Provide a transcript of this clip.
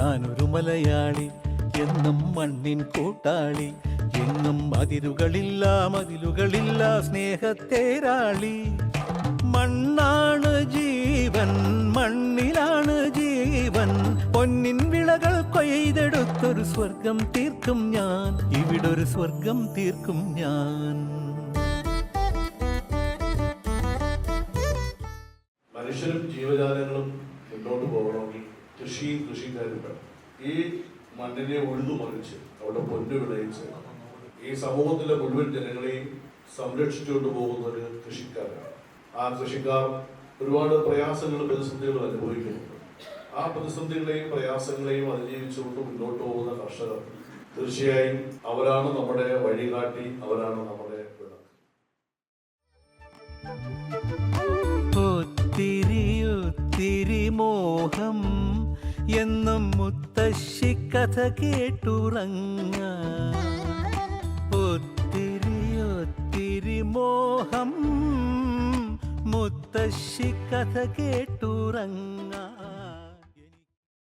ഞാനൊരു മലയാളി, എന്നും മണ്ണിൻ കൂട്ടാളി, എങ്ങും അതിരുകളില്ല മതിലുകളില്ല സ്നേഹത്തേരാളി. മണ്ണാണ് ജീവൻ, മണ്ണിലാണ് ജീവൻ, പൊന്നിൻ വിളകൾ കൊയ്തെടുത്തൊരു സ്വർഗം തീർക്കും ഞാൻ, ഇവിടൊരു സ്വർഗം തീർക്കും ഞാൻ. മനുഷ്യരും ജീവജാലങ്ങളും മുന്നോട്ട് പോകണമെങ്കിൽ കൃഷിയും കൃഷിക്കാരും വേണം. ഈ മണ്ണിനെ ഉഴുതുമറിച്ച് അവിടെ പൊന്നു വിളയിച്ച് ഈ സമൂഹത്തിലെ മുഴുവൻ ജനങ്ങളെയും സംരക്ഷിച്ചുകൊണ്ട് പോകുന്ന ഒരു കൃഷിക്കാരാണ്. ആ കൃഷിക്കാർ ഒരുപാട് പ്രയാസങ്ങളും പ്രതിസന്ധികളും അനുഭവിക്കുന്നുണ്ട്. ആ പ്രതിസന്ധികളെയും പ്രയാസങ്ങളെയും അതിജീവിച്ചുകൊണ്ട് മുന്നോട്ട് പോകുന്ന കർഷകർ തീർച്ചയായും അവരാണ് നമ്മുടെ വഴികാട്ടി, അവരാണ് നമ്മുടെ വിളക്ക്. ഒത്തിരി മോഹം എന്നും മുത്തശ്ശി കഥ കേട്ടുറങ്ങ, ഒത്തിരി മോഹം മുത്തശ്ശി കഥ കേട്ടുറങ്ങ.